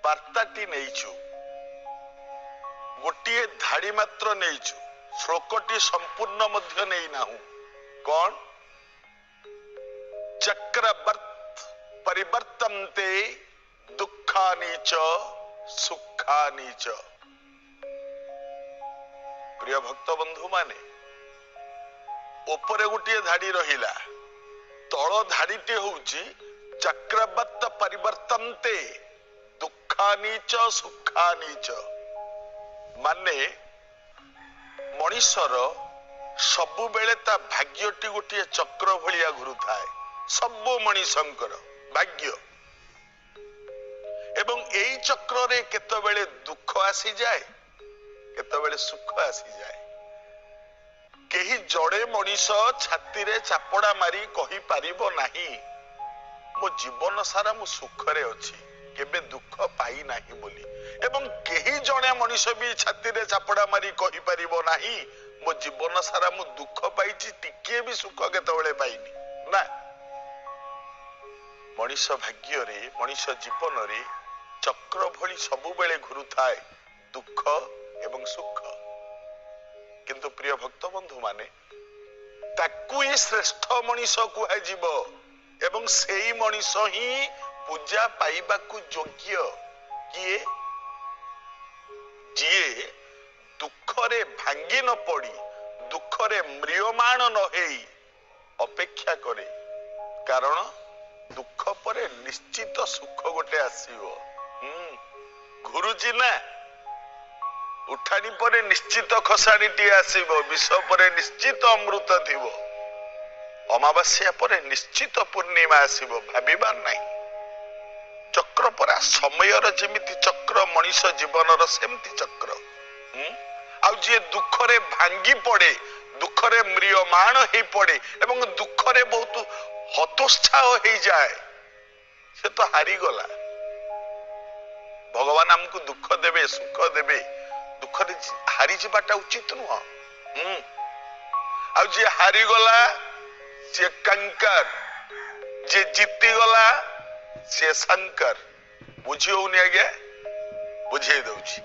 ବାର୍ତ୍ତାଟି ନେଇଛୁ, ଗୋଟିଏ ଧାଡି ମାତ୍ର ନେଇଛୁ, ଶ୍ଲୋକଟି ସମ୍ପୂର୍ଣ୍ଣ ମଧ୍ୟ ନେଇନାହୁଁ। କଣ? ଚକ୍ରବର୍ତ୍ତ ପରିବର୍ତ୍ତନ୍ତେ ଦୁଃଖାନି ଚ ସୁଖାନି ଚ। ପ୍ରିୟ ଭକ୍ତ ବନ୍ଧୁ ମାନେ, ଉପରେ ଗୋଟିଏ ଧାଡି ରହିଲା, ତଳ ଧାଡିଟି ହଉଛି ଚକ୍ରବର୍ତ୍ତ ପରିବର୍ତ୍ତନ୍ତେ ଦୁଃଖାନି ଚ ସୁଖାନି ଚ। ମାନେ ମଣିଷର ସବୁବେଳେ ତା ଭାଗ୍ୟଟି ଗୋଟିଏ ଚକ୍ର ଭଳିଆ ଘୁରୁଥାଏ। ସବୁ ମଣିଷଙ୍କର ଭାଗ୍ୟ, ଏବଂ ଏଇ ଚକ୍ରରେ କେତେବେଳେ ଦୁଃଖ ଆସିଯାଏ, କେତେବେଳେ ସୁଖ ଆସିଯାଏ। କେହି ଜଣେ ମଣିଷ ଛାତିରେ ଚାପଡା ମାରି କହିପାରିବ ନାହିଁ ମୋ ଜୀବନ ସାରା ମୁଁ ସୁଖରେ ଅଛି, କେବେ ଦୁଃଖ ପାଇ ନାହିଁ ବୋଲି। ଏବଂ କେହି ଜଣେ ମଣିଷ ବି ଛାତିରେ ଚାପଡା ମାରି କହିପାରିବ ନାହିଁ ମୋ ଜୀବନ ସାରା ମୁଁ ଦୁଃଖ ପାଇଛି, ଟିକିଏ ବି ସୁଖ କେତେବେଳେ ପାଇନି। ନା, ମଣିଷ ଭାଗ୍ୟରେ, ମଣିଷ ଜୀବନରେ ଚକ୍ର ଭଳି ସବୁବେଳେ ଘୁରୁଥାଏ ଦୁଃଖ ଏବଂ ସୁଖ। କିନ୍ତୁ ପ୍ରିୟ ଭକ୍ତ ବନ୍ଧୁ ମାନେ, ତାକୁ ହିଁ ଶ୍ରେଷ୍ଠ ମଣିଷ କୁହାଯିବ ଏବଂ ସେଇ ମଣିଷ ହିଁ ପୂଜା ପାଇବାକୁ ଯୋଗ୍ୟ। କିଏ? ଯିଏ ଦୁଃଖରେ ଭାଙ୍ଗି ନ ପଡି, ଦୁଃଖରେ ମ୍ରିୟମାଣ ନ ହେଇ ଅପେକ୍ଷା କରେ। କାରଣ ଦୁଃଖ ପରେ ନିଶ୍ଚିତ ସୁଖ ଗୋଟେ ଆସିବ। ଘୁରୁଛି ନା, ଉଠାଣି ପରେ ନିଶ୍ଚିତ ଖସାଣିଟିଏ ଆସିବ, ବିଷ ପରେ ନିଶ୍ଚିତ ଅମୃତ ଥିବ, ଅମାବାସ୍ୟା ପରେ ନିଶ୍ଚିତ ପୂର୍ଣ୍ଣିମା ଆସିବ, ଭାବିବାର ନାହିଁ। ଚକ୍ର ପରା, ସମୟର ଯେମିତି ଚକ୍ର, ମଣିଷ ଜୀବନର ସେମିତି ଚକ୍ର। ଆଉ ଯିଏ ଦୁଃଖରେ ଭାଙ୍ଗି ପଡେ, ଦୁଃଖରେ ମ୍ରିୟମାଣ ହେଇ ପଡେ ଏବଂ ଦୁଃଖରେ ବହୁତ ହତୋତ୍ସାହ ହେଇଯାଏ, ସେ ତ ହାରିଗଲା। ଭଗବାନ ଆମକୁ ଦୁଃଖ ଦେବେ, ସୁଖ ଦେବେ, ଦୁଃଖରେ ହାରିଯିବାଟା ଉଚିତ ନୁହଁ। ଆଉ ଯିଏ ହାରିଗଲା ସିଏ କଙ୍କର, ଯିଏ ଜିତିଗଲା ସିଏ ଶଙ୍କର। ବୁଝି ହଉନି ଆଜ୍ଞା? ବୁଝେଇ ଦଉଛି।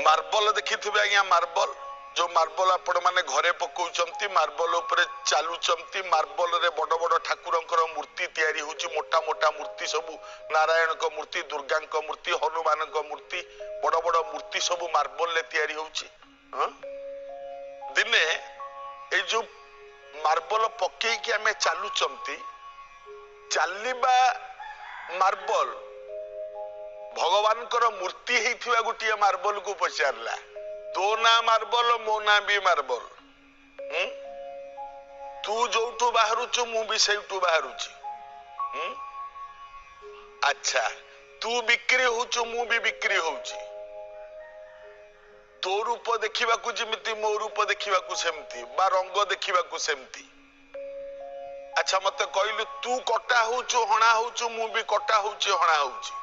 ମାର୍ବଲ ଦେଖିଥିବେ ଆଜ୍ଞା, ମାର୍ବଲ, ଯୋଉ ମାର୍ବଲ ଆପଣ ମାନେ ଘରେ ପକଉଛନ୍ତି, ମାର୍ବଲ ଉପରେ ଚାଲୁଛନ୍ତି, ମାର୍ବଲରେ ବଡ ବଡ ଠାକୁରଙ୍କର ମୂର୍ତ୍ତି ତିଆରି ହଉଛି, ମୋଟା ମୋଟା ମୂର୍ତ୍ତି ସବୁ, ନାରାୟଣଙ୍କ ମୂର୍ତ୍ତି, ଦୁର୍ଗାଙ୍କ ମୂର୍ତ୍ତି, ହନୁମାନଙ୍କ ମୂର୍ତ୍ତି, ବଡ ବଡ ମୂର୍ତ୍ତି ସବୁ ମାର୍ବଲରେ ତିଆରି ହଉଛି। ଦିନେ ଏଇ ଯୋଉ ମାର୍ବଲ ପକେଇକି ଆମେ ଚାଲୁଛନ୍ତି, ଚାଲିବା ମାର୍ବଲ ଭଗବାନଙ୍କର ମୂର୍ତ୍ତି ହେଇଥିବା ଗୋଟିଏ ମାର୍ବଲକୁ ପଚାରିଲା, ତୋ ନାଁ ମାର୍ବଲ, ମୋ ନାଁ ବି ମାର୍ବଲ, ତୁ ଯୋଉଠୁ ବାହାରୁଛୁ ମୁଁ ବି ସେଇଠୁ ବାହାରୁଛି। ଆଚ୍ଛା, ତୁ ବିକ୍ରି ହଉଛୁ, ମୁଁ ବି ବିକ୍ରି ହଉଛି, ତୋ ରୂପ ଦେଖିବାକୁ ଯେମିତି ମୋ ରୂପ ଦେଖିବାକୁ ସେମିତି, ବା ରଙ୍ଗ ଦେଖିବାକୁ ସେମିତି। ଆଚ୍ଛା ମତେ କହିଲୁ, ତୁ କଟା ହଉଛୁ, ହଣା ହଉଛୁ, ମୁଁ ବି କଟା ହଉଛି, ହଣା ହଉଛି,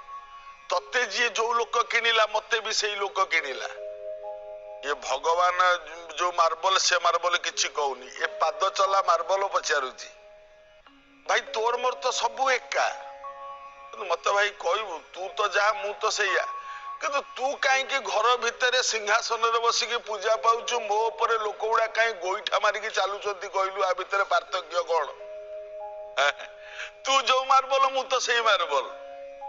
ତତେ ଯିଏ ଯୋଉ ଲୋକ କିଣିଲା ମତେ ବି ସେଇ ଲୋକ କିଣିଲା। ଏ ଭଗବାନ ଯୋଉ ମାର୍ବଲ, ସେ ମାର୍ବଲ କିଛି କହୁନି, ଏ ପାଦ ଚଲା ମାର୍ବଲ ପଚାରୁଛି, ଭାଇ ତୋର ମୋର ତ ସବୁ ଏକା, ମତେ ଭାଇ କହିବୁ, ତୁ ତ ଯାହା ମୁଁ ତ ସେଇଆ, କିନ୍ତୁ ତୁ କାହିଁକି ଘର ଭିତରେ ସିଂହାସନରେ ବସିକି ପୂଜା ପାଉଛୁ, ମୋ ଉପରେ ଲୋକ ଗୁଡା କାହିଁ ଗୋଇଠା ମାରିକି ଚାଲୁଛନ୍ତି କହିଲୁ, ଆ ଭିତରେ ପାର୍ଥକ୍ୟ କଣ? ତୁ ଯୋଉ ମାର୍ବଲ ମୁଁ ତ ସେଇ ମାର୍ବଲ,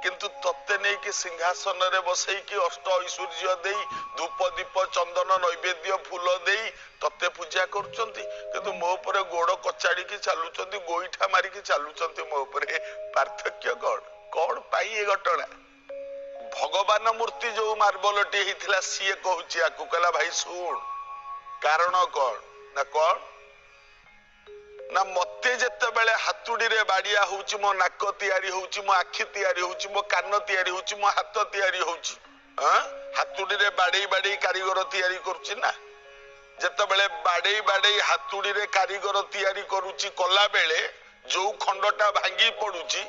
କିନ୍ତୁ ତତେ ନେଇକି ସିଂହାସନରେ ବସେଇକି ଅଷ୍ଟ ଐଶ୍ୱର୍ଯ୍ୟ ଦେଇ, ଧୂପ ଦୀପ ଚନ୍ଦନ ନୈବେଦ୍ୟ ଫୁଲ ଦେଇ ତତେ ପୂଜା କରୁଛନ୍ତି, କିନ୍ତୁ ମୋ ଉପରେ ଗୋଡ କଚାଡିକି ଚାଲୁଛନ୍ତି, ଗୋଇଠା ମାରିକି ଚାଲୁଛନ୍ତି ମୋ ଉପରେ। ପାର୍ଥକ୍ୟ କଣ? କଣ ପାଇଁ ଏ ଘଟଣା? ଭଗବାନ ମୂର୍ତ୍ତି ଯୋଉ ମାର୍ବଲଟି ହେଇଥିଲା, ସିଏ କହୁଛି ଆକୁ, କହିଲା ଭାଇ ଶୁଣ, କାରଣ କଣ ନା, କଣ ନା, ମତେ ଯେତେବେଳେ ହାତୁଡିରେ ବାଡିଆ ହଉଛି, ମୋ ନାକ ତିଆରି ହଉଛି, ମୋ ଆଖି ତିଆରି ହଉଛି, ମୋ କାନ ତିଆରି ହଉଛି, ମୋ ହାତ ତିଆରି ହଉଛି, ହାତୁଡିରେ ବାଡେଇ ବାଡେଇ କାରିଗର ତିଆରି କରୁଛି ନା, ଯେତେବେଳେ ବାଡେଇ ବାଡେଇ ହାତୁଡିରେ କାରିଗର ତିଆରି କରୁଛି, କଲା ବେଳେ ଯୋଉ ଖଣ୍ଡଟା ଭାଙ୍ଗି ପଡୁଛି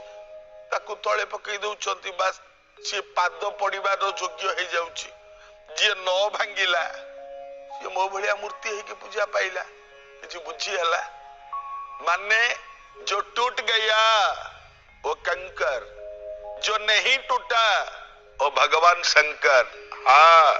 ତାକୁ ତଳେ ପକେଇ ଦଉଛନ୍ତି, ବାସ୍ ସିଏ ପାଦ ପଡିବାର ଯୋଗ୍ୟ ହେଇଯାଉଛି। ଯିଏ ନ ଭାଙ୍ଗିଲା ସିଏ ମୋ ଭଳିଆ ମୂର୍ତ୍ତି ହେଇକି ପୂଜା ପାଇଲା। କିଛି ବୁଝି ହେଲା? ମାନେ जो टूट गया वो कंकर, जो नहीं टूटा वो भगवान शंकर। हाँ